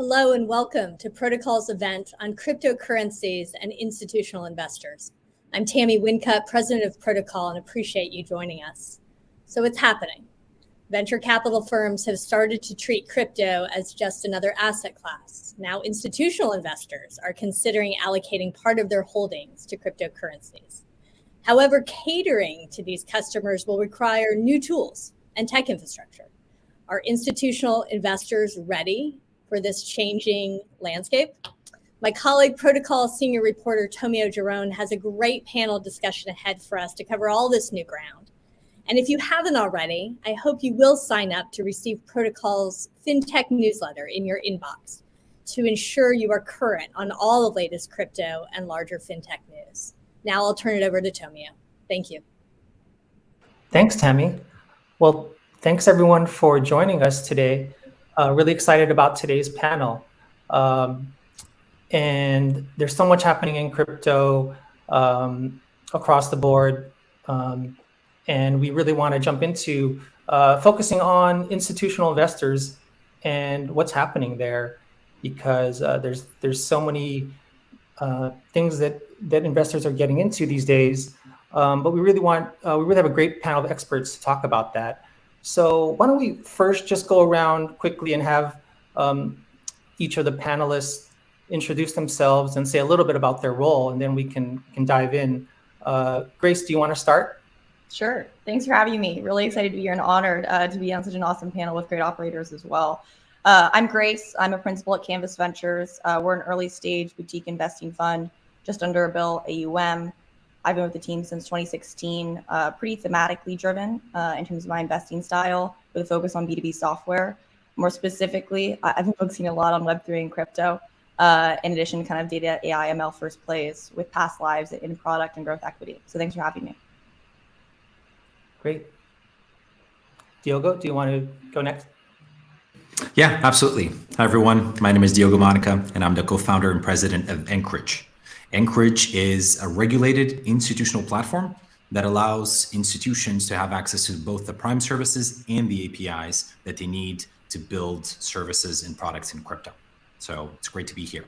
Hello and welcome to Protocol's event on cryptocurrencies and institutional investors. I'm Tammy Wincup, president of Protocol, and appreciate you joining us. So what's happening? Venture capital firms have started to treat crypto as just another asset class. Now institutional investors are considering allocating part of their holdings to cryptocurrencies. However, catering to these customers will require new tools and tech infrastructure. Are institutional investors ready for this changing landscape? My colleague, Protocol senior reporter Tomio Girone, has a great panel discussion ahead for us to cover all this new ground. And if you haven't already, I hope you will sign up to receive Protocol's FinTech newsletter in your inbox to ensure you are current on all the latest crypto and larger FinTech news. Now I'll turn it over to Tomio. Thank you. Thanks, Tammy. Well, thanks everyone for joining us today. Really excited about today's panel. And there's so much happening in crypto across the board. And we really want to jump into focusing on institutional investors and what's happening there, because there's so many things that investors are getting into these days. But we really have a great panel of experts to talk about that. So why don't we first just go around quickly and have each of the panelists introduce themselves and say a little bit about their role, and then we can dive in. Grace, do you want to start? Sure. Thanks for having me. Really excited to be here and honored to be on such an awesome panel with great operators as well. I'm Grace. I'm a principal at Canvas Ventures. We're an early stage boutique investing fund, just under $1 billion AUM. I've been with the team since 2016, pretty thematically driven in terms of my investing style, with a focus on B2B software. More specifically, I've been focusing a lot on Web3 and crypto, in addition to kind of data, AI, ML first plays with past lives in product and growth equity. So thanks for having me. Great. Diogo, do you want to go next? Yeah, absolutely. Hi, everyone. My name is Diogo Monica, and I'm the co-founder and president of Anchorage. Anchorage is a regulated institutional platform that allows institutions to have access to both the prime services and the APIs that they need to build services and products in crypto. So it's great to be here.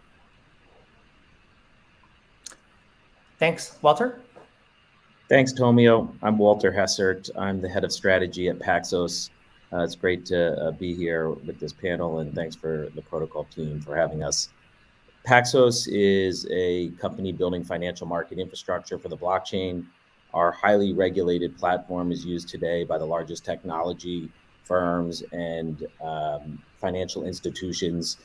Thanks. Walter? Thanks, Tomio. I'm Walter Hessert. I'm the head of strategy at Paxos. It's great to be here with this panel, and thanks for the Protocol team for having us. Paxos is a company building financial market infrastructure for the blockchain. Our highly regulated platform is used today by the largest technology firms and financial institutions.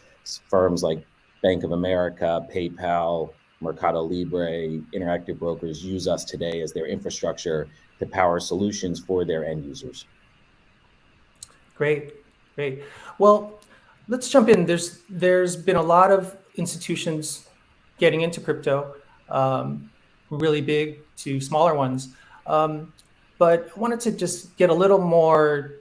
Firms like Bank of America, PayPal, Mercado Libre, Interactive Brokers use us today as their infrastructure to power solutions for their end users. Great. Well, let's jump in. There's been a lot of institutions getting into crypto, really big to smaller ones. But I wanted to just get a little more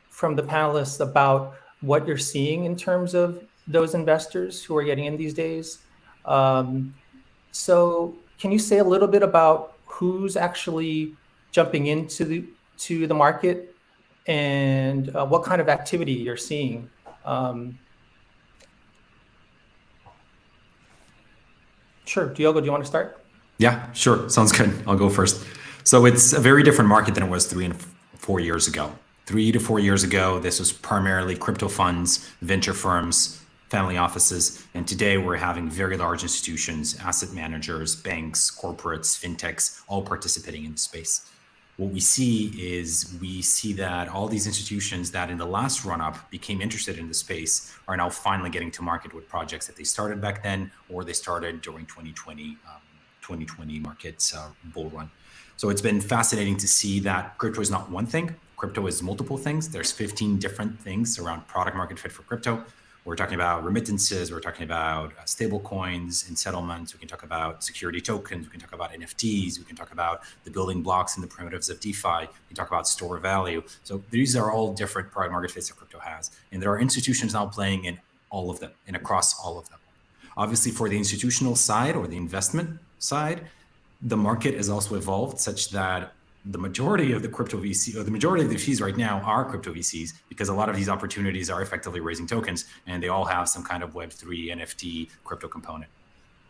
from the panelists about what you're seeing in terms of those investors who are getting in these days. So can you say a little bit about who's actually jumping into the market and what kind of activity you're seeing? Sure. Diogo, do you want to start? Yeah, sure. Sounds good. I'll go first. So it's a very different market than it was 3 and 4 years ago. 3 to 4 years ago, this was primarily crypto funds, venture firms, family offices. And today we're having very large institutions, asset managers, banks, corporates, fintechs, all participating in the space. What we see that all these institutions that in the last run-up became interested in the space are now finally getting to market with projects that they started back then, or they started during 2020 markets bull run. So it's been fascinating to see that crypto is not one thing. Crypto is multiple things. There's 15 different things around product market fit for crypto. We're talking about remittances, we're talking about stable coins and settlements, we can talk about security tokens, we can talk about NFTs, we can talk about the building blocks and the primitives of DeFi, we can talk about store value. So these are all different product market fits that crypto has. And there are institutions now playing in all of them and across all of them. Obviously for the institutional side or the investment side, the market has also evolved such that the majority of the crypto VC, or the majority of the VCs right now are crypto VCs, because a lot of these opportunities are effectively raising tokens, and they all have some kind of Web3 NFT crypto component.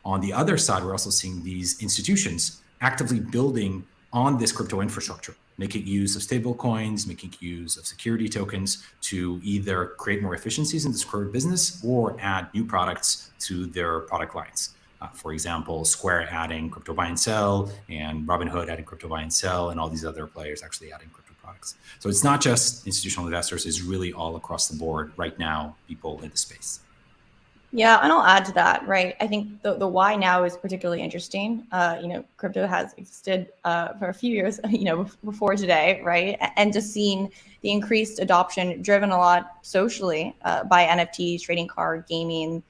On the other side, we're also seeing these institutions actively building on this crypto infrastructure, making use of stable coins, making use of security tokens to either create more efficiencies in this current business or add new products to their product lines. For example, Square adding crypto buy and sell, and Robinhood adding crypto buy and sell, and all these other players actually adding crypto products. So it's not just institutional investors, it's really all across the board right now, people in the space. Yeah, and I'll add to that, right? I think the why now is particularly interesting. Crypto has existed for a few years, before today, right? And just seeing the increased adoption driven a lot socially by NFTs, trading card, gaming,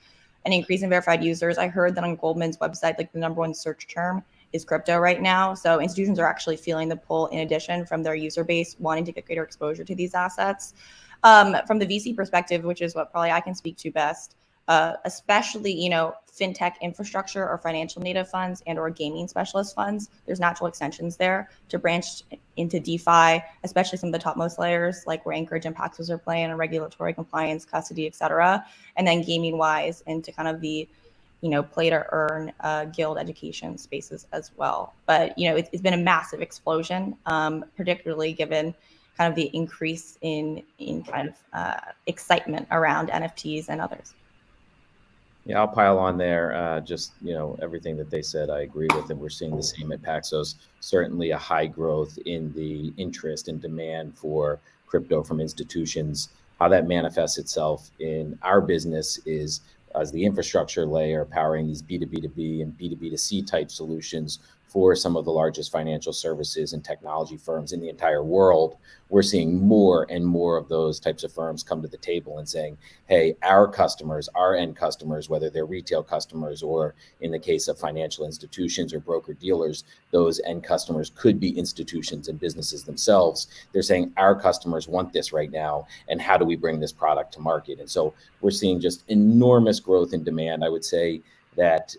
an increase in verified users. I heard that on Goldman's website, like the #1 search term is crypto right now. So institutions are actually feeling the pull in addition from their user base, wanting to get greater exposure to these assets. From the VC perspective, which is what probably I can speak to best, especially, fintech infrastructure or financial native funds and or gaming specialist funds, there's natural extensions there to branch into DeFi, especially some of the topmost layers, like where Anchorage and Paxos are playing on regulatory compliance, custody, et cetera. And then gaming wise into kind of the, play to earn guild education spaces as well. But, it's been a massive explosion, particularly given kind of the increase in kind of excitement around NFTs and others. Yeah, I'll pile on there. Everything that they said, I agree with, and we're seeing the same at Paxos. Certainly a high growth in the interest and demand for crypto from institutions. How that manifests itself in our business is as the infrastructure layer powering these B2B2B and B2B2C type solutions for some of the largest financial services and technology firms in the entire world. We're seeing more and more of those types of firms come to the table and saying, hey, our customers, our end customers, whether they're retail customers or in the case of financial institutions or broker dealers, those end customers could be institutions and businesses themselves. They're saying our customers want this right now, and how do we bring this product to market? And so we're seeing just enormous growth in demand. I would say that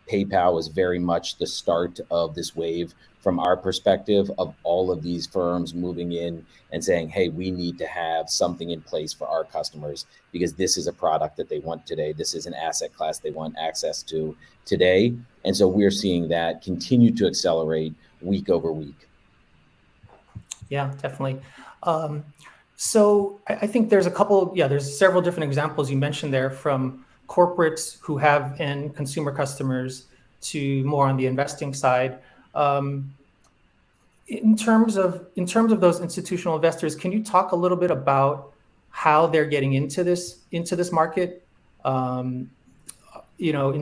PayPal was very much the start of this wave from our perspective of all of these firms moving in and saying, hey, we need to have something in place for our customers because this is a product that they want today. This is an asset class they want access to today. And so we're seeing that continue to accelerate week over week. Yeah, definitely. So I think there's there's several different examples you mentioned there, from corporates who have end consumer customers to more on the investing side. In terms of those institutional investors, can you talk a little bit about how they're getting into this market? In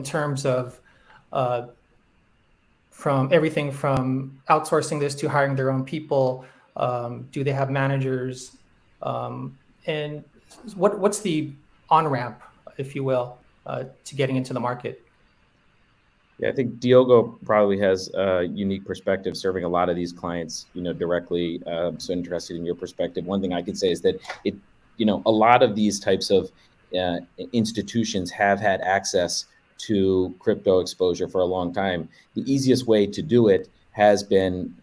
terms of from everything from outsourcing this to hiring their own people. Do they have managers? And what's the on-ramp, if you will, to getting into the market? Yeah, I think Diogo probably has a unique perspective serving a lot of these clients, directly. So interested in your perspective. One thing I could say is that a lot of these types of institutions have had access to crypto exposure for a long time. The easiest way to do it has been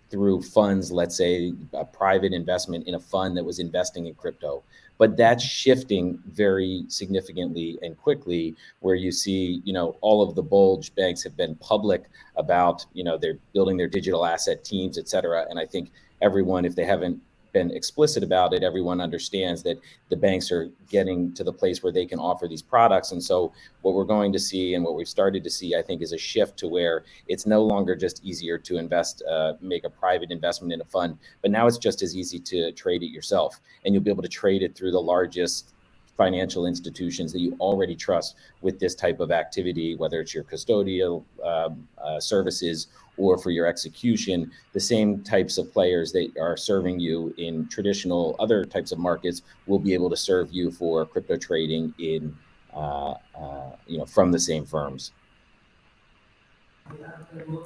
through funds, let's say a private investment in a fund that was investing in crypto. But that's shifting very significantly and quickly, where you see, all of the bulge banks have been public about, they're building their digital asset teams, et cetera. And I think everyone, if they haven't been explicit about it, everyone understands that the banks are getting to the place where they can offer these products. And so what we're going to see, and what we've started to see, I think, is a shift to where it's no longer just easier to invest, make a private investment in a fund, but now it's just as easy to trade it yourself. And you'll be able to trade it through the largest financial institutions that you already trust with this type of activity, whether it's your custodial services or for your execution. The same types of players that are serving you in traditional other types of markets will be able to serve you for crypto trading in, from the same firms.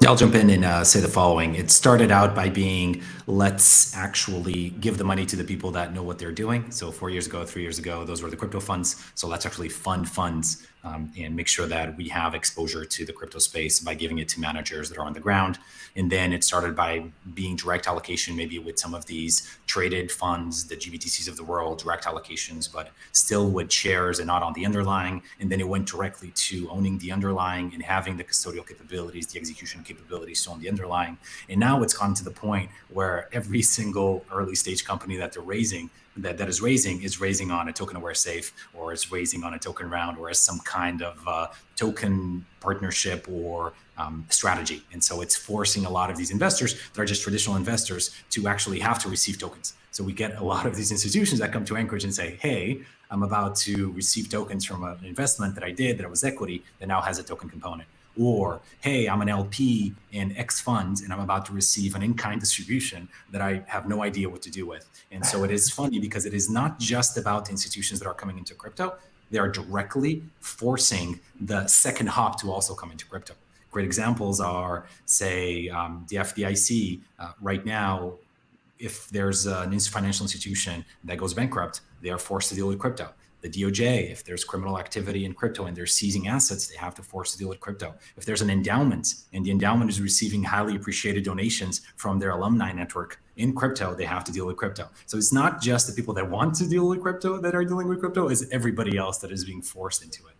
I'll jump in and say the following. It started out by being, let's actually give the money to the people that know what they're doing. So 4 years ago, 3 years ago, those were the crypto funds. So let's actually fund funds and make sure that we have exposure to the crypto space by giving it to managers that are on the ground. And then it started by being direct allocation, maybe with some of these traded funds, the GBTCs of the world, direct allocations, but still with shares and not on the underlying. And then it went directly to owning the underlying and having the custodial capabilities, the execution capabilities on the underlying. And now it's gone to the point where every single early stage company that they're raising, that is raising on a token aware safe, or is raising on a token round, or as some kind of token partnership or strategy. And so it's forcing a lot of these investors that are just traditional investors to actually have to receive tokens. So we get a lot of these institutions that come to Anchorage and say, hey, I'm about to receive tokens from an investment that I did that was equity that now has a token component. Or, hey, I'm an LP in X funds and I'm about to receive an in-kind distribution that I have no idea what to do with. And so it is funny because it is not just about the institutions that are coming into crypto. They are directly forcing the second hop to also come into crypto. Great examples are, say, the FDIC right now. If there's an financial institution that goes bankrupt, they are forced to deal with crypto. The DOJ, if there's criminal activity in crypto and they're seizing assets, they have to force to deal with crypto. If there's an endowment and the endowment is receiving highly appreciated donations from their alumni network in crypto, they have to deal with crypto. So it's not just the people that want to deal with crypto that are dealing with crypto, it's everybody else that is being forced into it.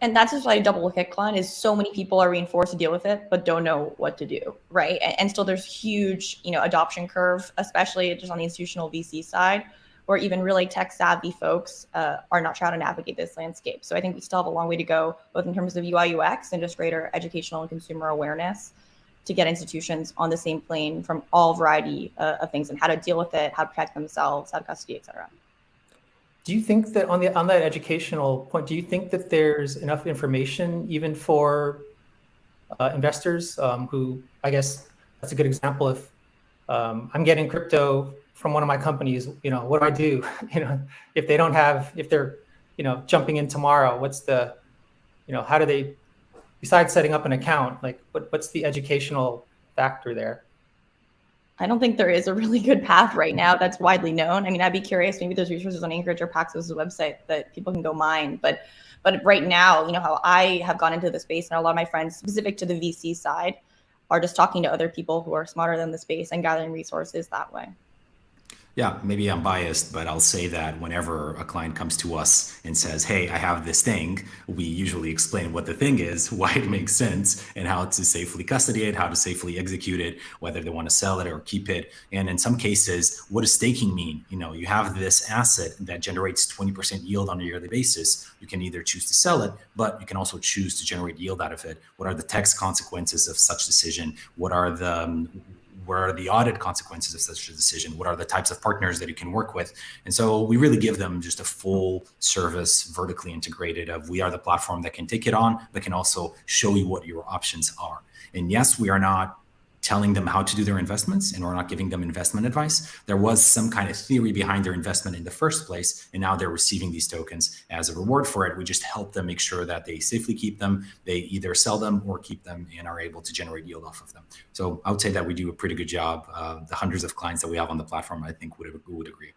And that's just what I double click on, is so many people are being forced to deal with it, but don't know what to do, right? And still there's huge, adoption curve, especially just on the institutional VC side, where even really tech savvy folks are not sure how to navigate this landscape. So I think we still have a long way to go, both in terms of UI UX and just greater educational and consumer awareness to get institutions on the same plane from all variety of things, and how to deal with it, how to protect themselves, how to custody, et cetera. Do you think that on that educational point, do you think that there's enough information even for investors who, I guess that's a good example. If I'm getting crypto from one of my companies, what do I do? If they don't have, if they're, jumping in tomorrow, what's the, how do they, besides setting up an account, like what's the educational factor there? I don't think there is a really good path right now that's widely known. I mean, I'd be curious, maybe there's resources on Anchorage or Paxos' website that people can go mine. But right now, how I have gone into the space, and a lot of my friends specific to the VC side are just talking to other people who are smarter than the space and gathering resources that way. Yeah, maybe I'm biased, but I'll say that whenever a client comes to us and says, hey, I have this thing, we usually explain what the thing is, why it makes sense, and how to safely custody it, how to safely execute it, whether they want to sell it or keep it. And in some cases, what does staking mean? You have this asset that generates 20% yield on a yearly basis. You can either choose to sell it, but you can also choose to generate yield out of it. What are the tax consequences of such decision? What are the audit consequences of such a decision? What are the types of partners that you can work with? And so we really give them just a full service, vertically integrated of, we are the platform that can take it on, but can also show you what your options are. And yes, we are not telling them how to do their investments, and we're not giving them investment advice. There was some kind of theory behind their investment in the first place, and now they're receiving these tokens as a reward for it. We just help them make sure that they safely keep them, they either sell them or keep them, and are able to generate yield off of them. So I would say that we do a pretty good job. The hundreds of clients that we have on the platform, I think would agree.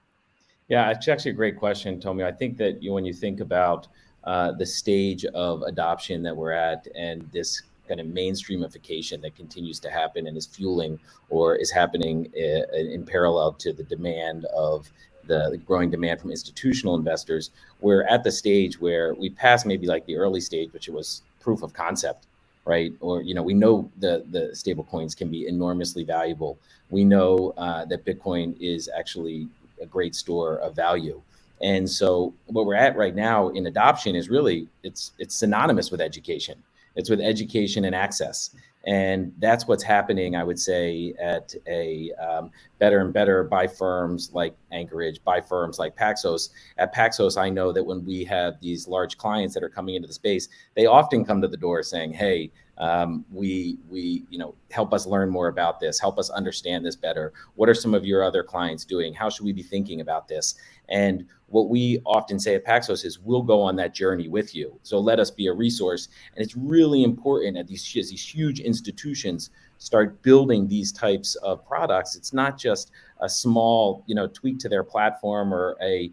Yeah, it's actually a great question, Tommy. I think that when you think about the stage of adoption that we're at, and this kind of mainstreamification that continues to happen and is fueling or is happening in parallel to the demand of the growing demand from institutional investors, we're at the stage where we passed maybe like the early stage, which was proof of concept, right? Or, we know the stable coins can be enormously valuable. We know that Bitcoin is actually a great store of value. And so what we're at right now in adoption is really, it's synonymous with education. It's with education and access. And that's what's happening, I would say, at a better and better by firms like Anchorage, by firms like Paxos. At Paxos, I know that when we have these large clients that are coming into the space, they often come to the door saying, hey, we help us learn more about this, help us understand this better. What are some of your other clients doing? How should we be thinking about this? And what we often say at Paxos is we'll go on that journey with you. So let us be a resource. And it's really important at these huge institutions start building these types of products. It's not just a small, tweak to their platform or a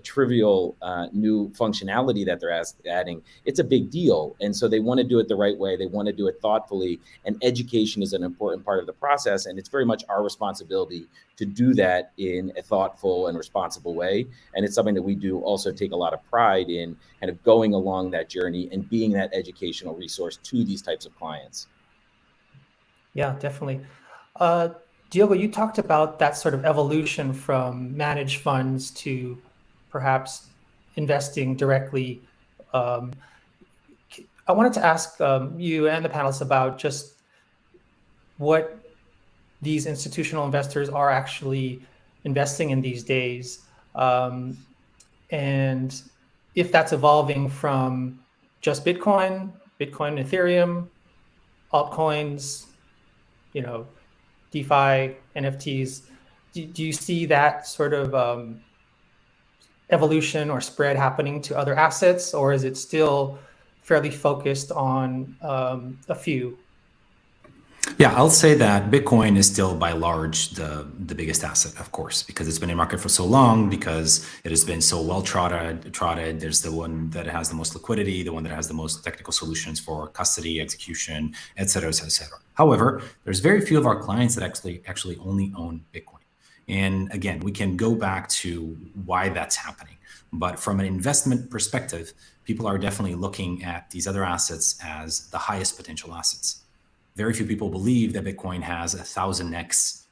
trivial new functionality that they're adding. It's a big deal. And so they want to do it the right way. They want to do it thoughtfully. And education is an important part of the process. And it's very much our responsibility to do that in a thoughtful and responsible way. And it's something that we do also take a lot of pride in, kind of going along that journey and being that educational resource to these types of clients. Yeah, definitely. Diogo, you talked about that sort of evolution from managed funds to perhaps investing directly. I wanted to ask you and the panelists about just what these institutional investors are actually investing in these days, and if that's evolving from just Bitcoin, Ethereum, altcoins, DeFi, NFTs. Do you see that sort of evolution or spread happening to other assets, or is it still fairly focused on a few? Yeah, I'll say that Bitcoin is still by large the biggest asset, of course, because it's been in market for so long, because it has been so well trotted. There's the one that has the most liquidity, the one that has the most technical solutions for custody, execution, et cetera, et cetera, et cetera. However, there's very few of our clients that actually only own Bitcoin. And again, we can go back to why that's happening. But from an investment perspective, people are definitely looking at these other assets as the highest potential assets. Very few people believe that Bitcoin has 1,000x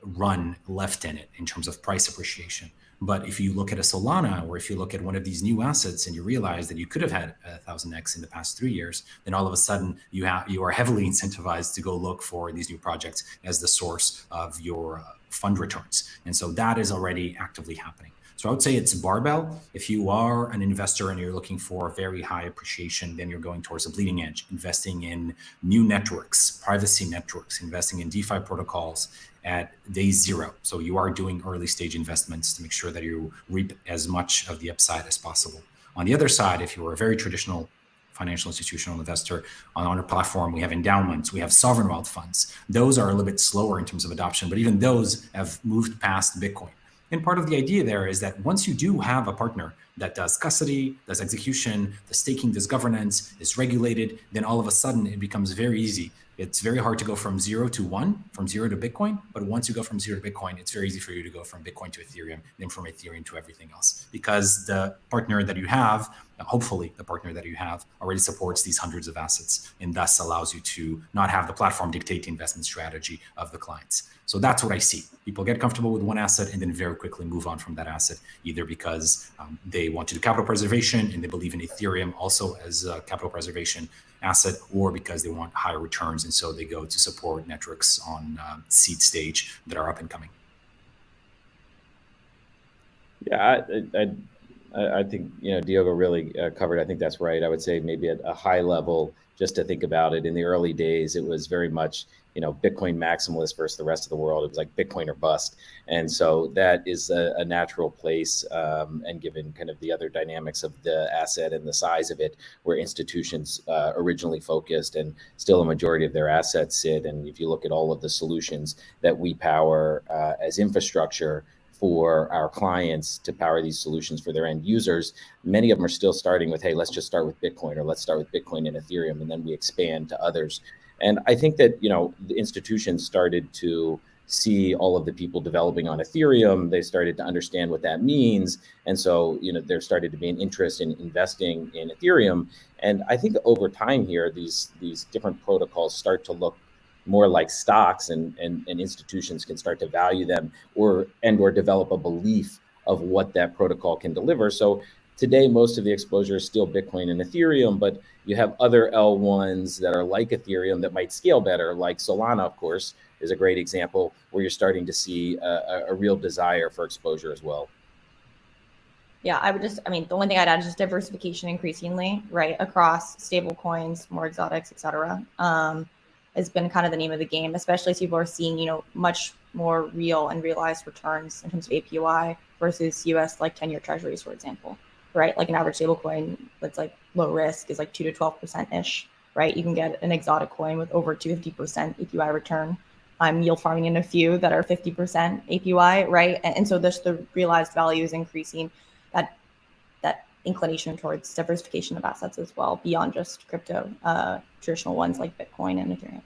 run left in it in terms of price appreciation. But if you look at a Solana, or if you look at one of these new assets and you realize that you could have had 1,000x in the past 3 years, then all of a sudden you are heavily incentivized to go look for these new projects as the source of your fund returns. And so that is already actively happening. So I would say it's barbell. If you are an investor and you're looking for very high appreciation, then you're going towards a bleeding edge, investing in new networks, privacy networks, investing in DeFi protocols at day zero. So you are doing early stage investments to make sure that you reap as much of the upside as possible. On the other side, if you are a very traditional financial institutional investor, on our platform, we have endowments, we have sovereign wealth funds. Those are a little bit slower in terms of adoption, but even those have moved past Bitcoin. And part of the idea there is that once you do have a partner that does custody, does execution, does staking, does governance, is regulated, then all of a sudden it becomes very easy. It's very hard to go from 0 to 1, from 0 to Bitcoin. But once you go from 0 to Bitcoin, it's very easy for you to go from Bitcoin to Ethereum, then from Ethereum to everything else. Because the partner that you have, hopefully the partner that you have, already supports these hundreds of assets, and thus allows you to not have the platform dictate the investment strategy of the clients. So that's what I see. People get comfortable with one asset and then very quickly move on from that asset, either because they want to do capital preservation and they believe in Ethereum also as a capital preservation asset, or because they want higher returns, and so they go to support networks on seed stage that are up and coming. Yeah, I think Diogo really covered. I think that's right. I would say maybe at a high level, just to think about it, in the early days, it was very much Bitcoin maximalist versus the rest of the world. It was like Bitcoin or bust, and so that is a natural place. And given kind of the other dynamics of the asset and the size of it, where institutions originally focused and still a majority of their assets sit. And if you look at all of the solutions that we power as infrastructure for our clients to power these solutions for their end users, many of them are still starting with, hey, let's just start with Bitcoin, or let's start with Bitcoin and Ethereum, and then we expand to others. And I think that, the institutions started to see all of the people developing on Ethereum. They started to understand what that means. And so, there started to be an interest in investing in Ethereum. And I think over time here, these different protocols start to look more like stocks, and institutions can start to value them or develop a belief of what that protocol can deliver. So today, most of the exposure is still Bitcoin and Ethereum, but you have other L1s that are like Ethereum that might scale better, like Solana, of course, is a great example where you're starting to see a real desire for exposure as well. Yeah, I mean, the only thing I'd add is just diversification increasingly, right, across stable coins, more exotics, et cetera, has been kind of the name of the game, especially as people are seeing, you know, much more real and realized returns in terms of APY versus US like 10-year treasuries, for example, right? Like an average stable coin that's like low risk is like 2 to 12%-ish, right? You can get an exotic coin with over 250% APY return. I'm yield farming in a few that are 50% APY, right? And so this, the realized value is increasing. That inclination towards diversification of assets as well, beyond just crypto, traditional ones like Bitcoin and Ethereum.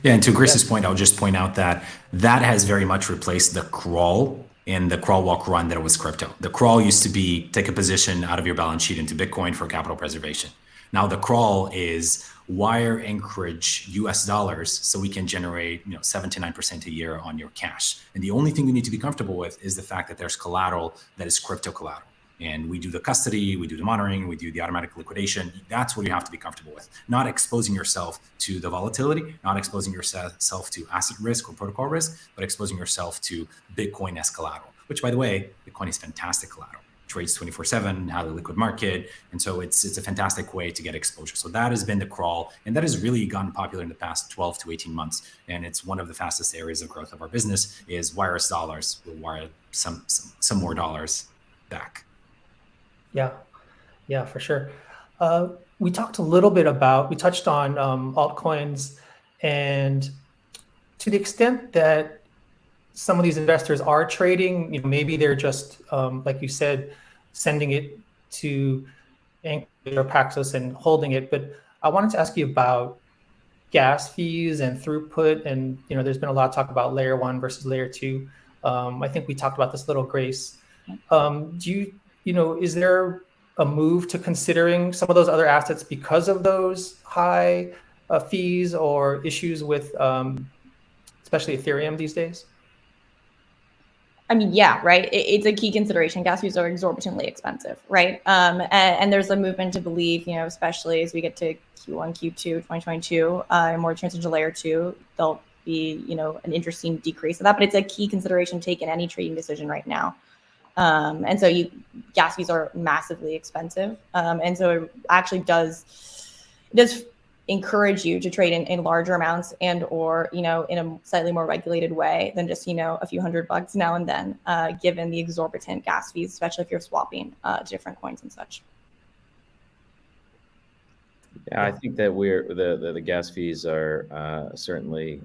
Yeah, and to Grace's point, I'll just point out that that has very much replaced the crawl and the crawl, walk, run that was crypto. The crawl used to be take a position out of your balance sheet into Bitcoin for capital preservation. Now the crawl is wire Anchorage US dollars so we can generate 7 to 9% a year on your cash. And the only thing you need to be comfortable with is the fact that there's collateral that is crypto collateral. And we do the custody, we do the monitoring, we do the automatic liquidation. That's what you have to be comfortable with. Not exposing yourself to the volatility, not exposing yourself to asset risk or protocol risk, but exposing yourself to Bitcoin as collateral, which, by the way, Bitcoin is fantastic collateral. Trades 24/7, highly liquid market. And so it's a fantastic way to get exposure. So that has been the crawl. And that has really gotten popular in the past 12 to 18 months. And it's one of the fastest areas of growth of our business is wire us dollars. We'll wire some more dollars back. Yeah, for sure. We talked a little bit we touched on altcoins, and to the extent that some of these investors are trading, maybe they're just, like you said, sending it to Anchorage or Paxos and holding it. But I wanted to ask you about gas fees and throughput. And, there's been a lot of talk about layer 1 versus layer 2. I think we talked about this a little, Grace. Is there a move to considering some of those other assets because of those high fees or issues with especially Ethereum these days? I mean, yeah, right. It's a key consideration. Gas fees are exorbitantly expensive, right? And there's a movement to believe, especially as we get to Q1, Q2, 2022, and more transition to layer 2, there'll be, an interesting decrease of that. But it's a key consideration to take in any trading decision right now. And so gas fees are massively expensive. And so it actually does encourage you to trade in larger amounts and or, in a slightly more regulated way than just, a few $100 now and then, given the exorbitant gas fees, especially if you're swapping different coins and such. Yeah, I think that the gas fees are certainly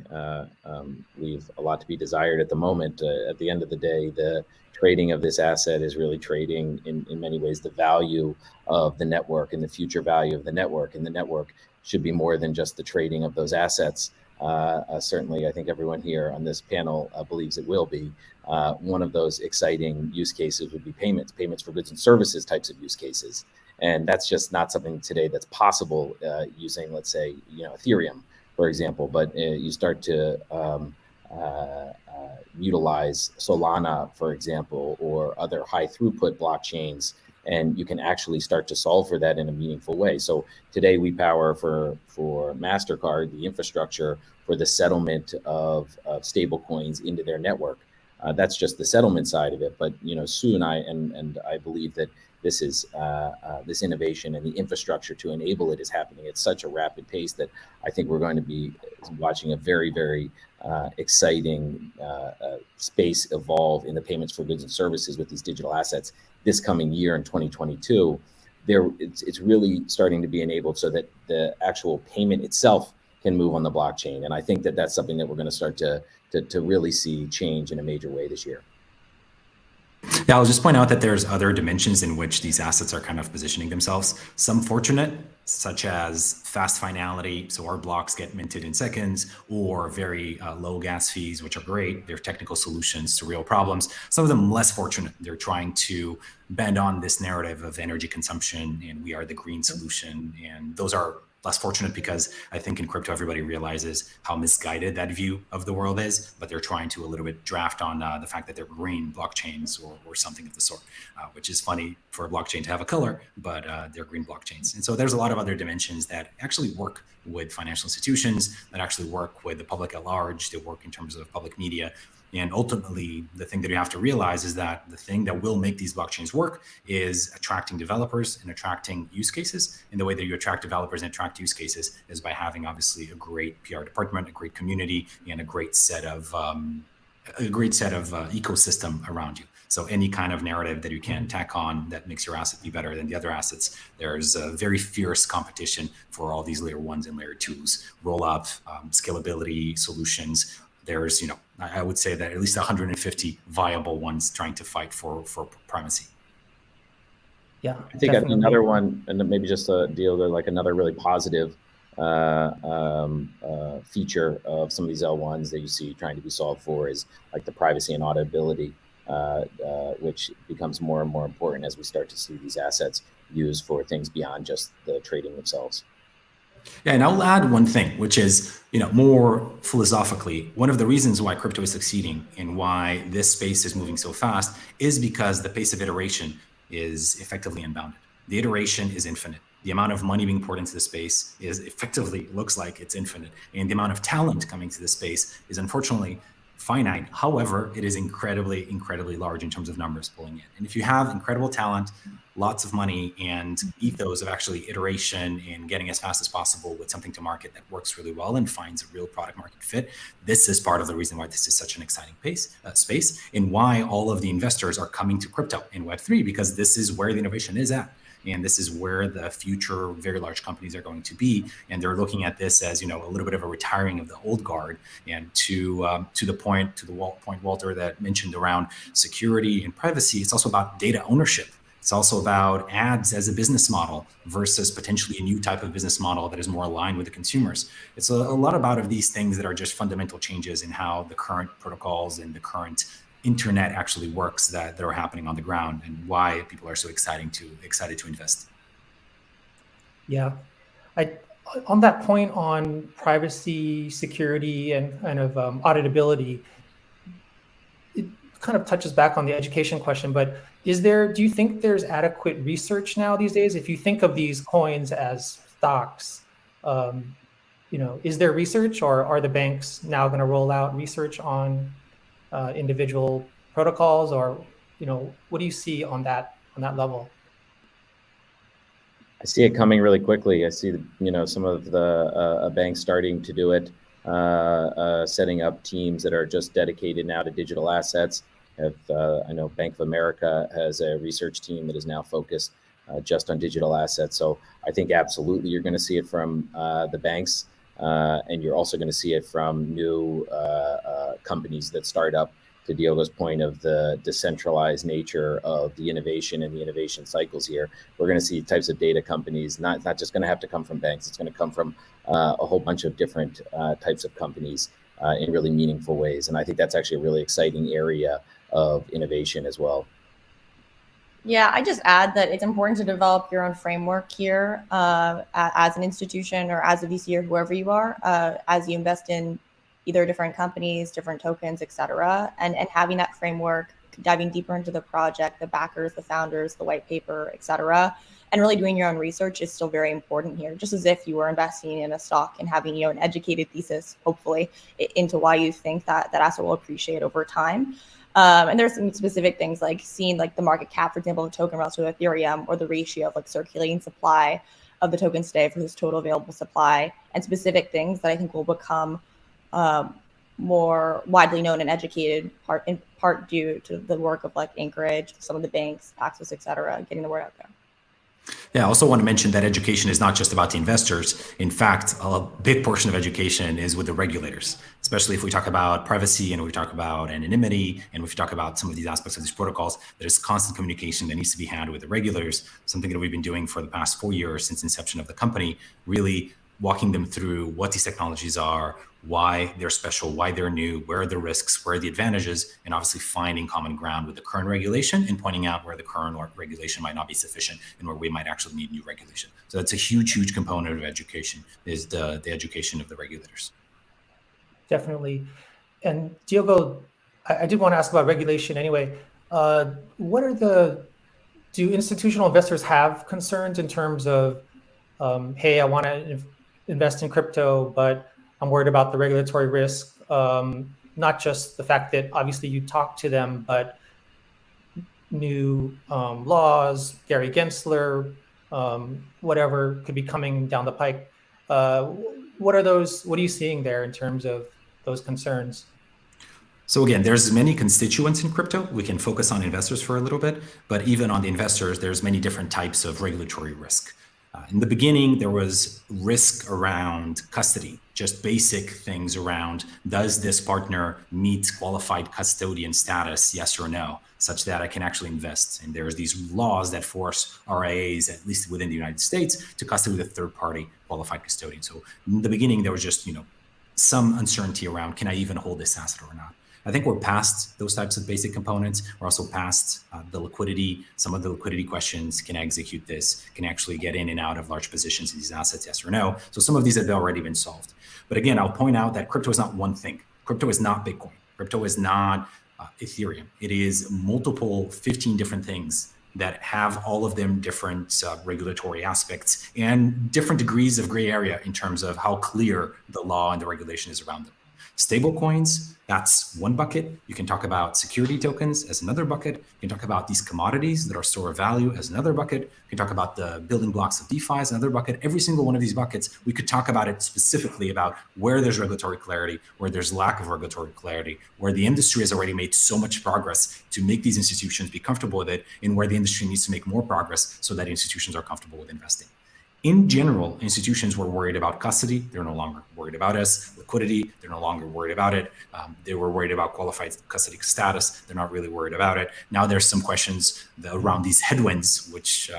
leave a lot to be desired at the moment. At the end of the day, the trading of this asset is really trading in many ways the value of the network and the future value of the network. And the network should be more than just the trading of those assets. Certainly, I think everyone here on this panel believes it will be. One of those exciting use cases would be payments for goods and services types of use cases. And that's just not something today that's possible using, let's say, Ethereum, for example. But you start to utilize Solana, for example, or other high throughput blockchains, and you can actually start to solve for that in a meaningful way. So today we power for MasterCard the infrastructure for the settlement of stable coins into their network. That's just the settlement side of it. But soon I believe that this is this innovation and the infrastructure to enable it is happening at such a rapid pace that I think we're going to be watching a very, very exciting space evolve in the payments for goods and services with these digital assets this coming year in 2022. It's really starting to be enabled so that the actual payment itself can move on the blockchain. And I think that that's something that we're going to start to really see change in a major way this year. Yeah, I'll just point out that there's other dimensions in which these assets are kind of positioning themselves. Some fortunate, such as fast finality, so our blocks get minted in seconds, or very low gas fees, which are great. They're technical solutions to real problems. Some of them less fortunate. They're trying to bend on this narrative of energy consumption, and we are the green solution. And those are less fortunate because I think in crypto, everybody realizes how misguided that view of the world is, but they're trying to a little bit draft on the fact that they're green blockchains or something of the sort, which is funny for a blockchain to have a color, but they're green blockchains. And so there's a lot of other dimensions that actually work with financial institutions, that actually work with the public at large, they work in terms of public media. And ultimately, the thing that you have to realize is that the thing that will make these blockchains work is attracting developers and attracting use cases. And the way that you attract developers and attract use cases is by having obviously a great PR department, a great community, and a great set of ecosystem around you. So any kind of narrative that you can tack on that makes your asset be better than the other assets, there's a very fierce competition for all these layer ones and layer twos, roll up, scalability solutions. There's, I would say that at least 150 viable ones trying to fight for primacy. Yeah, I think definitely. another one, and maybe just a deal that like another really positive feature of some of these L1s that you see trying to be solved for is like the privacy and auditability, which becomes more and more important as we start to see these assets used for things beyond just the trading themselves. Yeah, and I'll add one thing, which is, more philosophically, one of the reasons why crypto is succeeding and why this space is moving so fast is because the pace of iteration is effectively unbounded. The iteration is infinite. The amount of money being poured into the space is effectively looks like it's infinite. And the amount of talent coming to the space is unfortunately finite. However, it is incredibly, incredibly large in terms of numbers pulling in. And if you have incredible talent, lots of money, and ethos of actually iteration and getting as fast as possible with something to market that works really well and finds a real product market fit, this is part of the reason why this is such an exciting space and why all of the investors are coming to crypto in Web3, because this is where the innovation is at. And this is where the future very large companies are going to be. And they're looking at this as, a little bit of a retiring of the old guard. And to the point, Walter, that mentioned around security and privacy, it's also about data ownership. It's also about ads as a business model versus potentially a new type of business model that is more aligned with the consumers. It's a lot of these things that are just fundamental changes in how the current protocols and the current internet actually works that are happening on the ground, and why people are so excited to invest. Yeah, on that point on privacy, security, and kind of auditability, it kind of touches back on the education question. But do you think there's adequate research now these days? If you think of these coins as stocks, is there research, or are the banks now going to roll out research on individual protocols, or what do you see on that level? I see it coming really quickly. I see some of the banks starting to do it, setting up teams that are just dedicated now to digital assets. I know Bank of America has a research team that is now focused just on digital assets. So I think absolutely you're going to see it from the banks. And you're also going to see it from new companies that start up, to Diogo's point of the decentralized nature of the innovation and the innovation cycles here. We're going to see types of data companies, not just going to have to come from banks. It's going to come from a whole bunch of different types of companies in really meaningful ways. And I think that's actually a really exciting area of innovation as well. Yeah, I just add that it's important to develop your own framework here as an institution or as a VC or whoever you are, as you invest in either different companies, different tokens, et cetera, and having that framework, diving deeper into the project, the backers, the founders, the white paper, et cetera, and really doing your own research is still very important here, just as if you were investing in a stock and having an educated thesis, hopefully, into why you think that asset will appreciate over time. And there's some specific things like seeing the market cap, for example, of a token relative to Ethereum, or the ratio of circulating supply of the tokens today versus total available supply, and specific things that I think will become more widely known and educated, in part due to the work of Anchorage, some of the banks, Paxos, et cetera, getting the word out there. Yeah, I also want to mention that education is not just about the investors. In fact, a big portion of education is with the regulators, especially if we talk about privacy and we talk about anonymity and if we talk about some of these aspects of these protocols. There's constant communication that needs to be had with the regulators, something that we've been doing for the past 4 years since inception of the company, really walking them through what these technologies are, why they're special, why they're new, where are the risks, where are the advantages, and obviously finding common ground with the current regulation and pointing out where the current regulation might not be sufficient and where we might actually need new regulation. So that's a huge, huge component of education, is the education of the regulators. Definitely. And Diogo, I did want to ask about regulation anyway. Do institutional investors have concerns in terms of, hey, I want to invest in crypto, but I'm worried about the regulatory risk, not just the fact that obviously you talk to them, but new laws, Gary Gensler, whatever could be coming down the pike. What are you seeing there in terms of those concerns? So again, there's many constituents in crypto. We can focus on investors for a little bit, but even on the investors, there's many different types of regulatory risk. In the beginning, there was risk around custody, just basic things around, does this partner meet qualified custodian status, yes or no, such that I can actually invest. And there's these laws that force RIAs, at least within the United States, to custody with a third-party qualified custodian. So in the beginning, there was just some uncertainty around, can I even hold this asset or not? I think we're past those types of basic components. We're also past the liquidity, some of the liquidity questions. Can I execute this? Can I actually get in and out of large positions of these assets, yes or no? So some of these have already been solved. But again, I'll point out that crypto is not one thing. Crypto is not Bitcoin. Crypto is not Ethereum. It is multiple 15 different things that have all of them different regulatory aspects and different degrees of gray area in terms of how clear the law and the regulation is around them. Stable coins, that's one bucket. You can talk about security tokens as another bucket. You can talk about these commodities that are store of value as another bucket. You can talk about the building blocks of DeFi as another bucket. Every single one of these buckets, we could talk about it specifically about where there's regulatory clarity, where there's lack of regulatory clarity, where the industry has already made so much progress to make these institutions be comfortable with it, and where the industry needs to make more progress so that institutions are comfortable with investing. In general, institutions were worried about custody. They're no longer worried about us. Liquidity, they're no longer worried about it. They were worried about qualified custody status. They're not really worried about it. Now there's some questions around these headwinds, which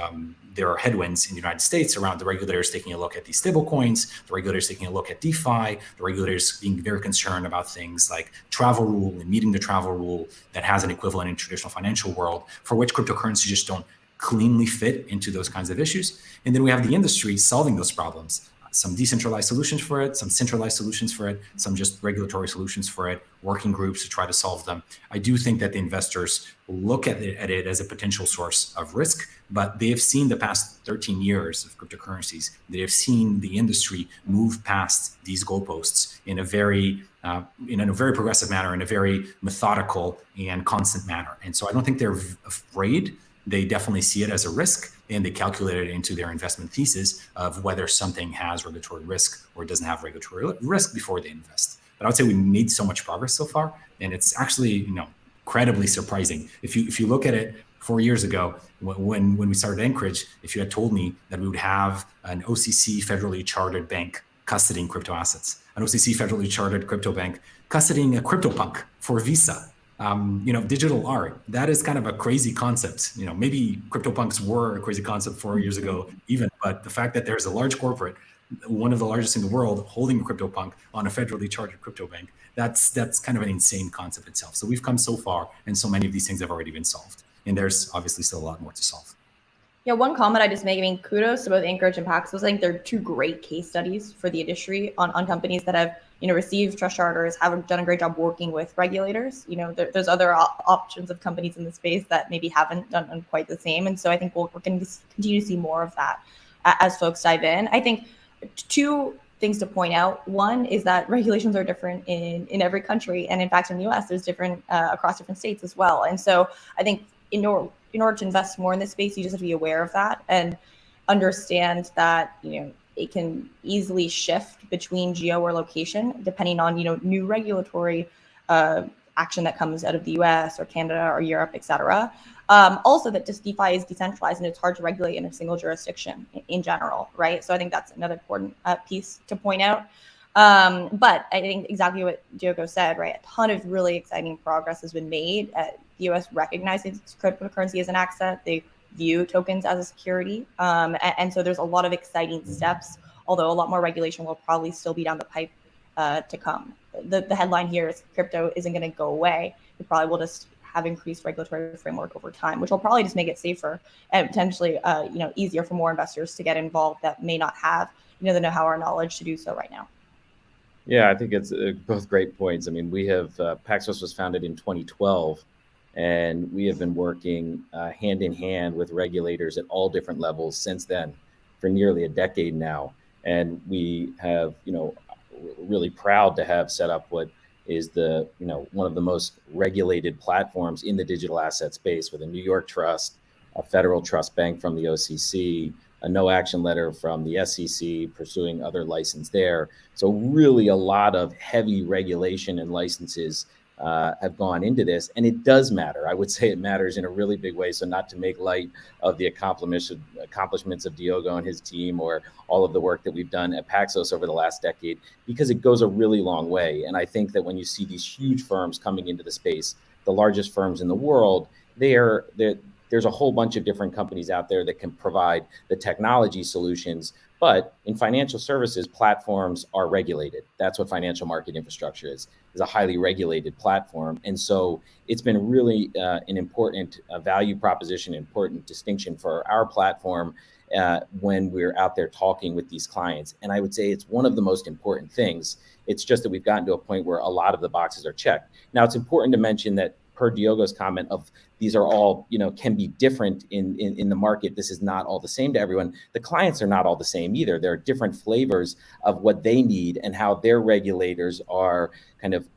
there are headwinds in the United States around the regulators taking a look at these stable coins, the regulators taking a look at DeFi, the regulators being very concerned about things like travel rule and meeting the travel rule that has an equivalent in traditional financial world, for which cryptocurrencies just don't cleanly fit into those kinds of issues. And then we have the industry solving those problems. Some decentralized solutions for it, some centralized solutions for it, some just regulatory solutions for it, working groups to try to solve them. I do think that the investors look at it as a potential source of risk, but they have seen the past 13 years of cryptocurrencies. They have seen the industry move past these goalposts in a very progressive manner, in a very methodical and constant manner. And so I don't think they're afraid. They definitely see it as a risk, and they calculate it into their investment thesis of whether something has regulatory risk or doesn't have regulatory risk before they invest. But I would say we made so much progress so far, and it's actually incredibly surprising. If you look at it 4 years ago, when we started Anchorage, if you had told me that we would have an OCC federally chartered bank custodying crypto assets, an OCC federally chartered crypto bank custodying a CryptoPunk for Visa. Digital art, that is kind of a crazy concept. Maybe CryptoPunks were a crazy concept 4 years ago even, but the fact that there's a large corporate, one of the largest in the world, holding a CryptoPunk on a federally chartered crypto bank, that's kind of an insane concept itself. So we've come so far, and so many of these things have already been solved. And there's obviously still a lot more to solve. Yeah, one comment I just make, kudos to both Anchorage and Paxos. I think they're two great case studies for the industry on companies that have received trust charters, have done a great job working with regulators. There's other options of companies in the space that maybe haven't done quite the same. And so I think we're going to continue to see more of that as folks dive in. I think two things to point out. One is that regulations are different in every country. And in fact, in the US, there's different across different states as well. And so I think in order to invest more in this space, you just have to be aware of that and understand that, it can easily shift between geo or location, depending on, new regulatory action that comes out of the US or Canada or Europe, et cetera. Also that just DeFi is decentralized and it's hard to regulate in a single jurisdiction in general, right? So I think that's another important piece to point out. But I think exactly what Diogo said, right? A ton of really exciting progress has been made. The US recognizes cryptocurrency as an asset. They view tokens as a security. And so there's a lot of exciting steps although a lot more regulation will probably still be down the pipe to come. The headline here is crypto isn't going to go away. It probably will just have increased regulatory framework over time, which will probably just make it safer and potentially easier for more investors to get involved that may not have the know-how or knowledge to do so right now. Yeah, I think it's both great points. I mean, we have Paxos was founded in 2012, and we have been working hand in hand with regulators at all different levels since then for nearly a decade now. And we have, really proud to have set up what is one of the most regulated platforms in the digital asset space, with a New York trust, a federal trust bank from the OCC, a no action letter from the SEC pursuing other license there. So really a lot of heavy regulation and licenses have gone into this, and it does matter. I would say it matters in a really big way. So not to make light of the accomplishments of Diogo and his team, or all of the work that we've done at Paxos over the last decade, because it goes a really long way. And I think that when you see these huge firms coming into the space, the largest firms in the world, there's a whole bunch of different companies out there that can provide the technology solutions. But in financial services, platforms are regulated. That's what financial market infrastructure is a highly regulated platform. And so it's been really an important value proposition, important distinction for our platform when we're out there talking with these clients. And I would say it's one of the most important things. It's just that we've gotten to a point where a lot of the boxes are checked. Now, it's important to mention that, per Diogo's comment, of these are all, can be different in the market. This is not all the same to everyone. The clients are not all the same either. There are different flavors of what they need and how their regulators are kind of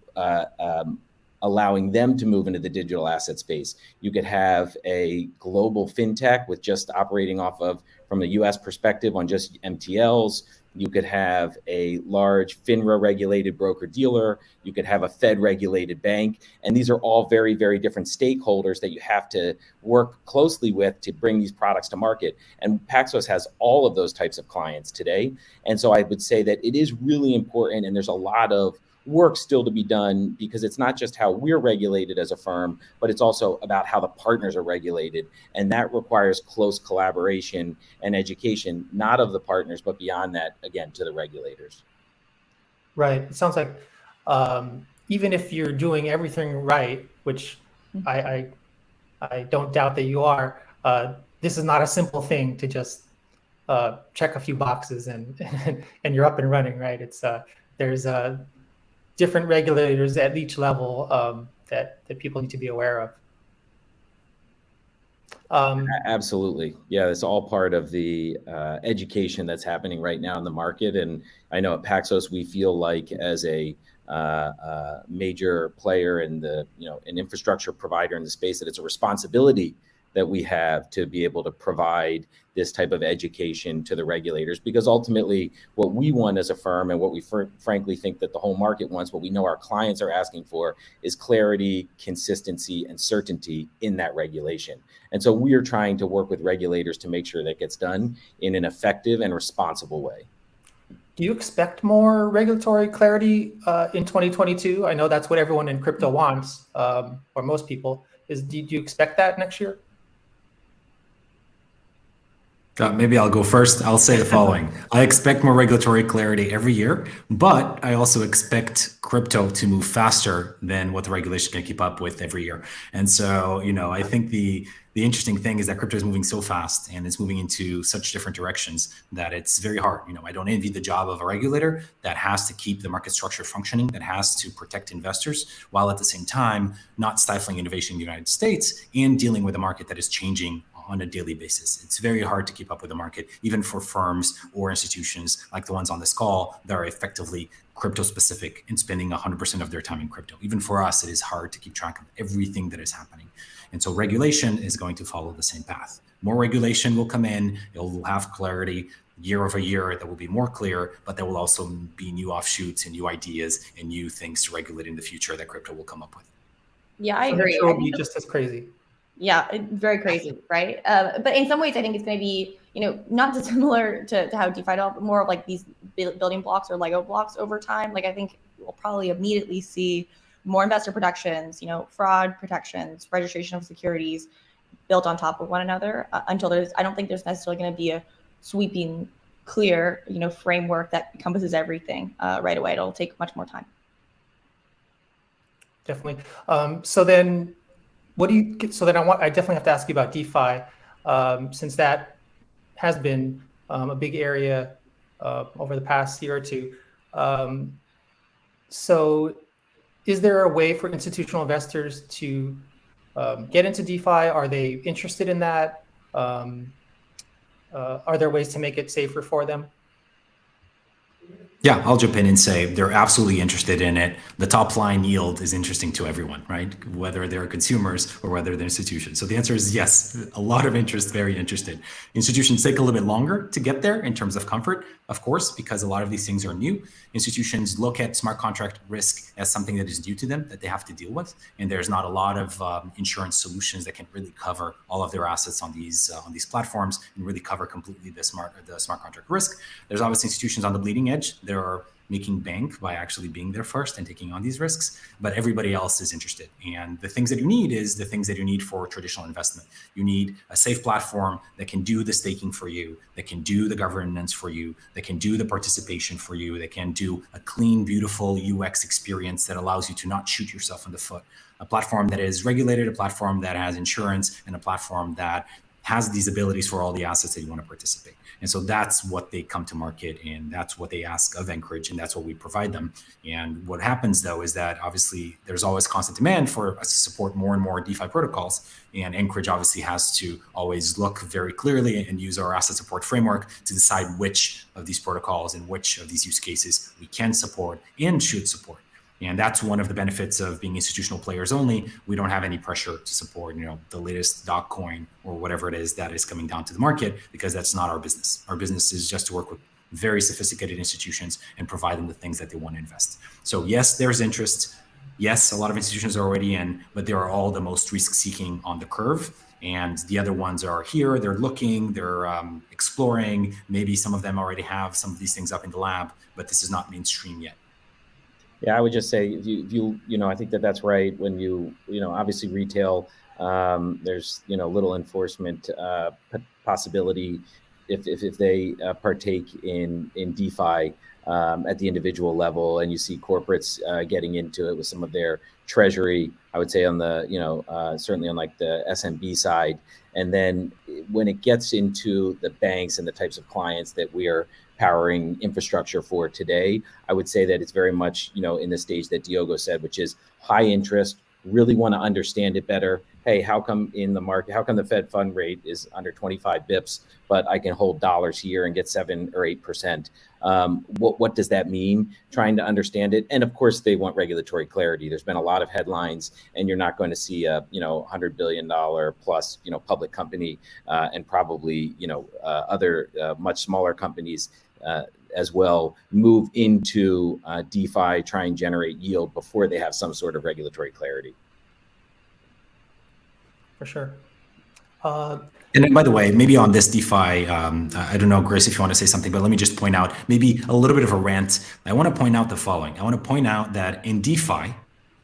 allowing them to move into the digital asset space. You could have a global fintech with just operating off of, from a US perspective, on just MTLs. You could have a large FINRA regulated broker dealer. You could have a Fed regulated bank. And these are all very, very different stakeholders that you have to work closely with to bring these products to market. And Paxos has all of those types of clients today. And so I would say that it is really important, and there's a lot of work still to be done, because it's not just how we're regulated as a firm, but it's also about how the partners are regulated. And that requires close collaboration and education, not of the partners, but beyond that, again, to the regulators. Right. It sounds like even if you're doing everything right, which I don't doubt that you are, this is not a simple thing to just check a few boxes and you're up and running, right? It's there's different regulators at each level that people need to be aware of. Absolutely. Yeah, it's all part of the education that's happening right now in the market. And I know at Paxos, we feel like, as a major player in the, an infrastructure provider in the space, that it's a responsibility that we have to be able to provide this type of education to the regulators, because ultimately what we want as a firm, and what we frankly think that the whole market wants, what we know our clients are asking for, is clarity, consistency, and certainty in that regulation. And so we are trying to work with regulators to make sure that gets done in an effective and responsible way. Do you expect more regulatory clarity in 2022? I know that's what everyone in crypto wants, or most people. Do you expect that next year? Maybe I'll go first. I'll say the following. I expect more regulatory clarity every year, but I also expect crypto to move faster than what the regulation can keep up with every year. And so, I think the interesting thing is that crypto is moving so fast, and it's moving into such different directions, that it's very hard. I don't envy the job of a regulator that has to keep the market structure functioning, that has to protect investors, while at the same time not stifling innovation in the United States and dealing with a market that is changing on a daily basis. It's very hard to keep up with the market, even for firms or institutions like the ones on this call that are effectively crypto specific and spending 100% of their time in crypto. Even for us, it is hard to keep track of everything that is happening. And so regulation is going to follow the same path. More regulation will come in, it will have clarity year over year, that will be more clear, but there will also be new offshoots and new ideas and new things to regulate in the future that crypto will come up with. Yeah, I agree. It will be just as crazy. Yeah, very crazy, right? But in some ways, I think it's going to be, not dissimilar to how DeFi developed, but more of like these building blocks or Lego blocks over time. Like, I think we'll probably immediately see more investor protections, fraud protections, registration of securities built on top of one another until I don't think there's necessarily going to be a sweeping clear, framework that encompasses everything right away. It'll take much more time. Definitely. So then I definitely have to ask you about DeFi, since that has been a big area over the past year or two. So is there a way for institutional investors to get into DeFi? Are they interested in that? Are there ways to make it safer for them? Yeah, I'll jump in and say they're absolutely interested in it. The top line yield is interesting to everyone, right? Whether they're consumers or whether they're institutions. So the answer is yes, a lot of interest, very interested. Institutions take a little bit longer to get there in terms of comfort, of course, because a lot of these things are new. Institutions look at smart contract risk as something that is new to them, that they have to deal with. And there's not a lot of insurance solutions that can really cover all of their assets on these platforms and really cover completely the smart contract risk. There's obviously institutions on the bleeding edge. They're making bank by actually being there first and taking on these risks, but everybody else is interested. And the things that you need is the things that you need for traditional investment. You need a safe platform that can do the staking for you, that can do the governance for you, that can do the participation for you, that can do a clean, beautiful UX experience that allows you to not shoot yourself in the foot. A platform that is regulated, a platform that has insurance, and a platform that has these abilities for all the assets that you want to participate. And so that's what they come to market, and that's what they ask of Anchorage, and that's what we provide them. And what happens though is that obviously there's always constant demand for us to support more and more DeFi protocols. And Anchorage obviously has to always look very clearly and use our asset support framework to decide which of these protocols and which of these use cases we can support and should support. And that's one of the benefits of being institutional players only. We don't have any pressure to support, the latest dog coin or whatever it is that is coming down to the market, because that's not our business. Our business is just to work with very sophisticated institutions and provide them the things that they want to invest. So yes, there's interest. Yes, a lot of institutions are already in, but they are all the most risk-seeking on the curve. And the other ones are here, they're looking, they're exploring. Maybe some of them already have some of these things up in the lab, but this is not mainstream yet. Yeah, I would just say, if you I think that's right. When you obviously retail, there's little enforcement possibility if they partake in DeFi at the individual level, and you see corporates getting into it with some of their treasury. I would say on the certainly on like the SMB side, and then when it gets into the banks and the types of clients that we are powering infrastructure for today, I would say that it's very much, in the stage that Diogo said, which is high interest, really want to understand it better. Hey, how come in the market, how come the Fed fund rate is under 25 bips, but I can hold dollars here and get 7 or 8%? What does that mean? Trying to understand it. And of course, they want regulatory clarity. There's been a lot of headlines, and you're not going to see a, $100 billion plus, public company and probably, other much smaller companies as well move into DeFi, try and generate yield before they have some sort of regulatory clarity. For sure. And then, by the way, maybe on this DeFi, I don't know, Grace, if you want to say something, but let me just point out maybe a little bit of a rant. I want to point out the following. I want to point out that in DeFi,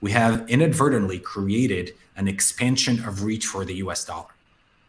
we have inadvertently created an expansion of reach for the US dollar.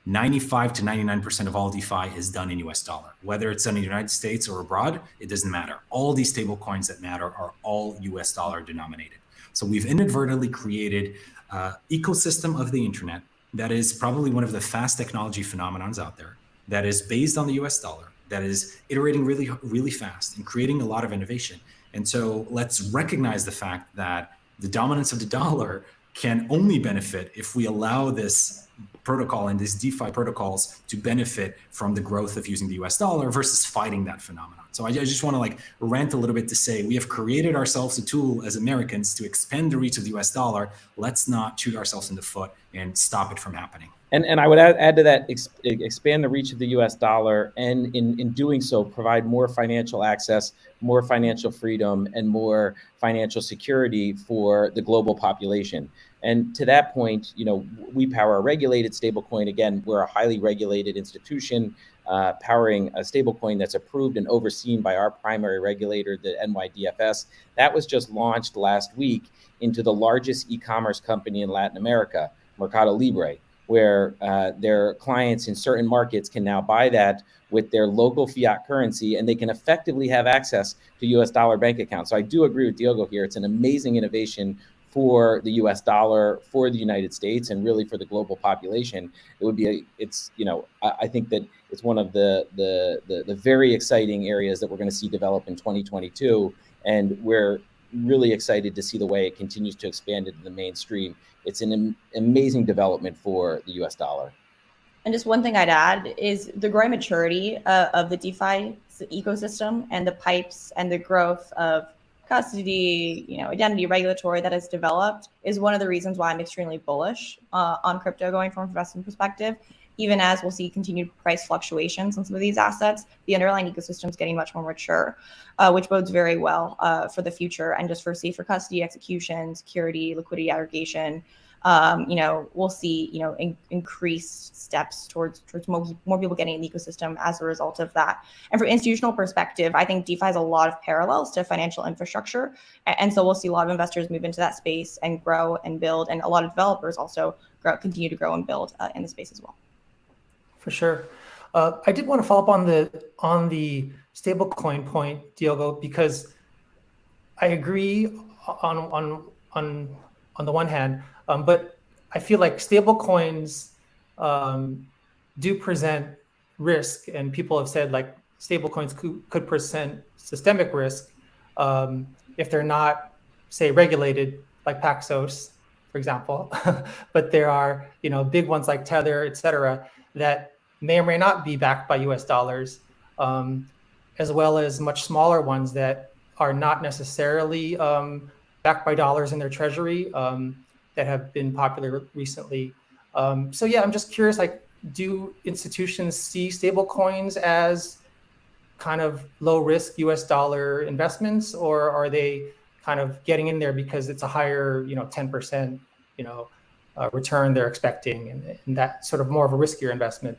95 to 99% of all DeFi is done in US dollar. Whether it's done in the United States or abroad, it doesn't matter. All these stable coins that matter are all US dollar denominated. So we've inadvertently created an ecosystem of the internet that is probably one of the fast technology phenomenons out there, that is based on the US dollar, that is iterating really, really fast and creating a lot of innovation. And so let's recognize the fact that the dominance of the dollar can only benefit if we allow this protocol and these DeFi protocols to benefit from the growth of using the US dollar versus fighting that phenomenon. So I just want to rant a little bit to say, we have created ourselves a tool as Americans to expand the reach of the US dollar. Let's not shoot ourselves in the foot and stop it from happening. And I would add to that, expand the reach of the US dollar, and in doing so, provide more financial access, more financial freedom, and more financial security for the global population. And to that point, we power a regulated stablecoin. Again, we're a highly regulated institution powering a stablecoin that's approved and overseen by our primary regulator, the NYDFS. That was just launched last week into the largest e-commerce company in Latin America, Mercado Libre. where their clients in certain markets can now buy that with their local fiat currency, and they can effectively have access to US dollar bank accounts. So I do agree with Diogo here. It's an amazing innovation for the US dollar, for the United States, and really for the global population. It would be I think that it's one of the very exciting areas that we're going to see develop in 2022, and we're really excited to see the way it continues to expand into the mainstream. It's an amazing development for the US dollar. And just one thing I'd add is the growing maturity of the DeFi ecosystem and the pipes and the growth of custody, identity, regulatory that has developed is one of the reasons why I'm extremely bullish on crypto going from an investment perspective. Even as we'll see continued price fluctuations on some of these assets, the underlying ecosystem is getting much more mature, which bodes very well for the future and just for safer custody, execution, security, liquidity aggregation. We'll see, increased steps towards more people getting in the ecosystem as a result of that. And from institutional perspective, I think DeFi has a lot of parallels to financial infrastructure. And so we'll see a lot of investors move into that space and grow and build. And a lot of developers also continue to grow and build in the space as well. For sure. I did want to follow up on the stablecoin point, Diogo, because I agree on the one hand, but I feel like stablecoins do present risk, and people have said like stablecoins could present systemic risk if they're not, say, regulated like Paxos, for example. But there are big ones like Tether, et cetera, that may or may not be backed by US dollars, as well as much smaller ones that are not necessarily backed by dollars in their treasury that have been popular recently. So yeah, I'm just curious, like, do institutions see stable coins as kind of low risk US dollar investments, or are they kind of getting in there because it's a higher, 10%, return they're expecting, and that sort of more of a riskier investment?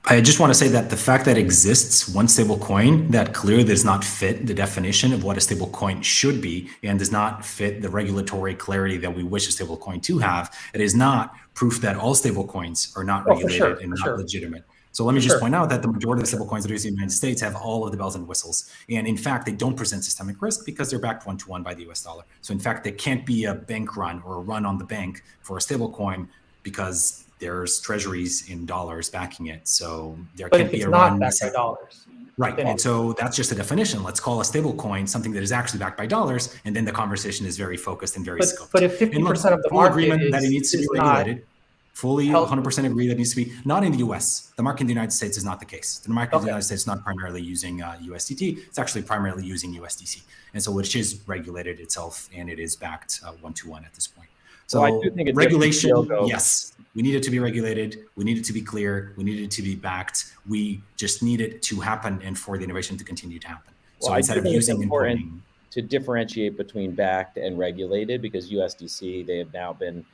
I just want to say that the fact that exists one stable coin that clearly does not fit the definition of what a stable coin should be and does not fit the regulatory clarity that we wish a stable coin to have, it is not proof that all stable coins are not regulated and not legitimate. So let me just point out that the majority of the stable coins that are used in the United States have all of the bells and whistles. And in fact, they don't present systemic risk because they're backed 1-to-1 by the US dollar. So in fact, there can't be a bank run or a run on the bank for a stable coin because there's treasuries in dollars backing it. So there can't be a run backed by dollars. Right. And so that's just a definition. Let's call a stable coin something that is actually backed by dollars. And then the conversation is very focused and very scoped. But if 50% of the market agreement that it needs to be regulated, fully 100% agree that it needs to be, not in the US. The market in the United States is not the case. The market in the United States is not primarily using USDT. It's actually primarily using USDC. And so which is regulated itself, and it is backed 1-to-1 at this point. So I do think regulation, yes, we need it to be regulated. We need it to be clear. We need it to be backed. We just need it to happen and for the innovation to continue to happen. So instead of using importing, to differentiate between backed and regulated, because USDC, they have now been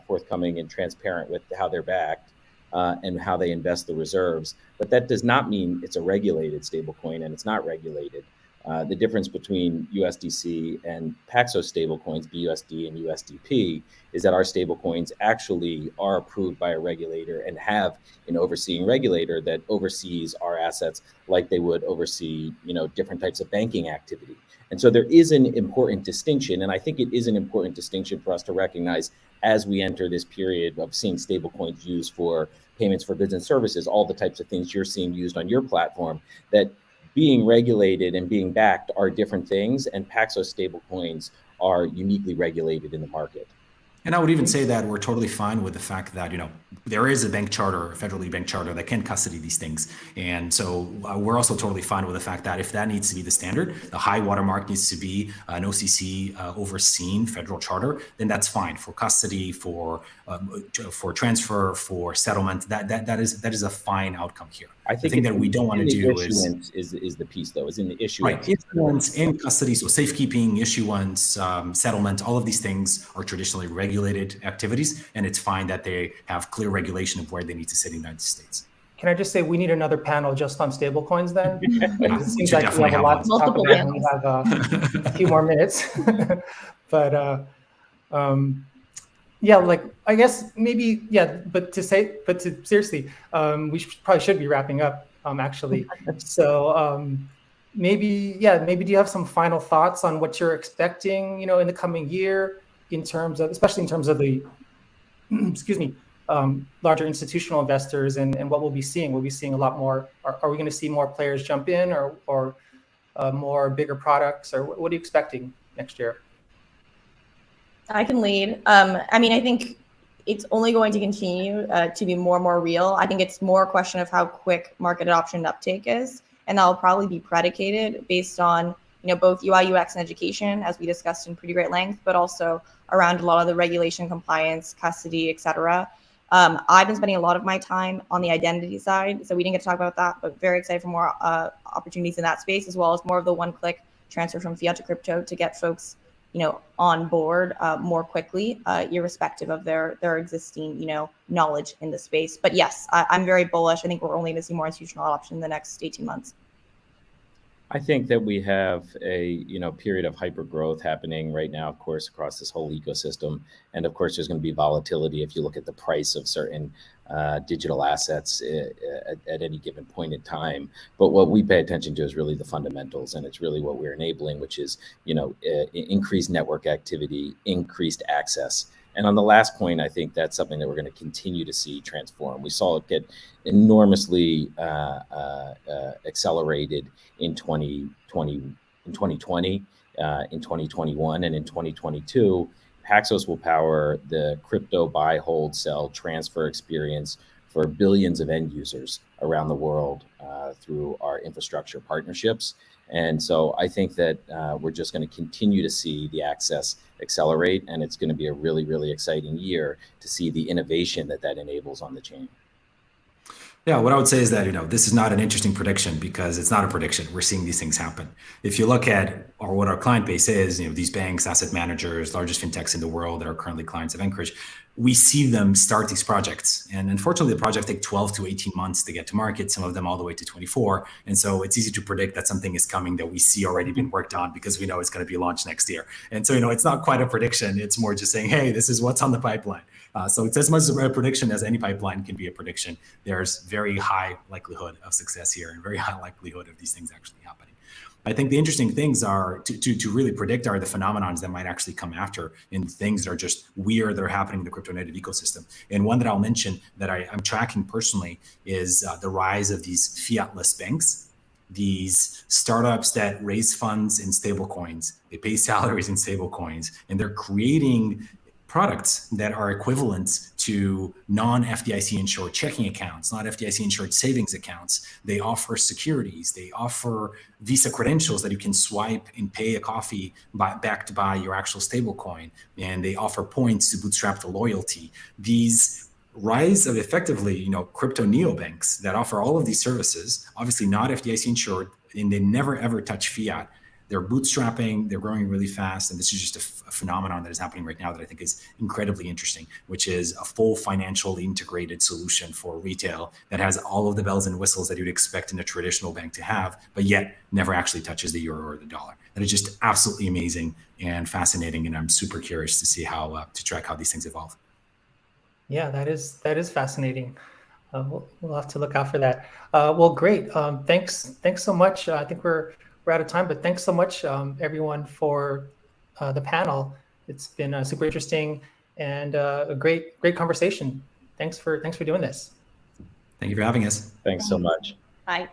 forthcoming and transparent with how they're backed and how they invest the reserves. But that does not mean it's a regulated stablecoin, and it's not regulated. The difference between USDC and Paxos stablecoins, BUSD and USDP, is that our stablecoins actually are approved by a regulator and have an overseeing regulator that oversees our assets like they would oversee, different types of banking activity. And so there is an important distinction, and I think it is an important distinction for us to recognize as we enter this period of seeing stablecoins used for payments for goods and services, all the types of things you're seeing used on your platform, that being regulated and being backed are different things, and Paxos stablecoins are uniquely regulated in the market. And I would even say that we're totally fine with the fact that, there is a bank charter, a federally bank charter that can custody these things. And so we're also totally fine with the fact that if that needs to be the standard, the high watermark needs to be an OCC overseen federal charter, then that's fine for custody, for transfer, for settlement. That is a fine outcome here. I think that we don't want to do is the piece, though, is in the issuance. Right, issuance in custody, so safekeeping, issuance, settlement, all of these things are traditionally regulated activities, and it's fine that they have clear regulation of where they need to sit in the United States. Can I just say we need another panel just on stablecoins then? It seems like we have a lot to talk about, and we have a few more minutes. But Yeah, like I guess maybe but seriously, we probably should be wrapping up actually. So maybe do you have some final thoughts on what you're expecting, in the coming year in terms of, especially in terms of the excuse me, larger institutional investors and what we'll be seeing? We'll be seeing a lot more. Are we going to see more players jump in, or more bigger products, or what are you expecting next year? I can lead. I think it's only going to continue to be more and more real. I think it's more a question of how quick market adoption and uptake is, and that will probably be predicated based on both UI, UX, and education, as we discussed in pretty great length, but also around a lot of the regulation, compliance, custody, etc. I've been spending a lot of my time on the identity side, so we didn't get to talk about that, but very excited for more opportunities in that space, as well as more of the one-click transfer from fiat to crypto to get folks on board more quickly, irrespective of their existing, knowledge in the space. But yes, I'm very bullish. I think we're only going to see more institutional adoption in the next 18 months. I think that we have a period of hyper growth happening right now, of course, across this whole ecosystem, and of course, there's going to be volatility if you look at the price of certain digital assets at any given point in time. But what we pay attention to is really the fundamentals, and it's really what we're enabling, which is increased network activity, increased access. And on the last point, I think that's something that we're going to continue to see transform. We saw it get enormously accelerated in 2020, in 2021, and in 2022. Paxos will power the crypto buy, hold, sell, transfer experience for billions of end users around the world through our infrastructure partnerships. And so I think that we're just going to continue to see the access accelerate, and it's going to be a really, really exciting year to see the innovation that enables on the chain. Yeah, what I would say is that, this is not an interesting prediction because it's not a prediction. We're seeing these things happen. If you look at what our client base is, these banks, asset managers, largest fintechs in the world that are currently clients of Anchorage, we see them start these projects. And unfortunately, the projects take 12 to 18 months to get to market, some of them all the way to 24. And so it's easy to predict that something is coming that we see already been worked on because we know it's going to be launched next year. And so, it's not quite a prediction. It's more just saying, hey, this is what's on the pipeline. So it's as much a prediction as any pipeline can be a prediction. There's very high likelihood of success here and very high likelihood of these things actually happening. I think the interesting things are to really predict are the phenomenons that might actually come after, and things that are just weird that are happening in the crypto native ecosystem. And one that I'll mention that I'm tracking personally is the rise of these fiatless banks, these startups that raise funds in stable coins, they pay salaries in stable coins, and they're creating products that are equivalent to non-FDIC insured checking accounts, not FDIC insured savings accounts. They offer securities. They offer Visa credentials that you can swipe and pay a coffee backed by your actual stable coin. And they offer points to bootstrap the loyalty. These rise of effectively, crypto neobanks that offer all of these services, obviously not FDIC insured, and they never ever touch fiat. They're bootstrapping, they're growing really fast. And this is just a phenomenon that is happening right now that I think is incredibly interesting, which is a full financially integrated solution for retail that has all of the bells and whistles that you'd expect in a traditional bank to have, but yet never actually touches the euro or the dollar. That is just absolutely amazing and fascinating. And I'm super curious to see to track how these things evolve. Yeah, that is fascinating. We'll have to look out for that. Well, great. Thanks so much. I think we're out of time, but thanks so much, everyone, for the panel. It's been super interesting and a great conversation. Thanks for doing this. Thank you for having us. Thanks so much. Bye.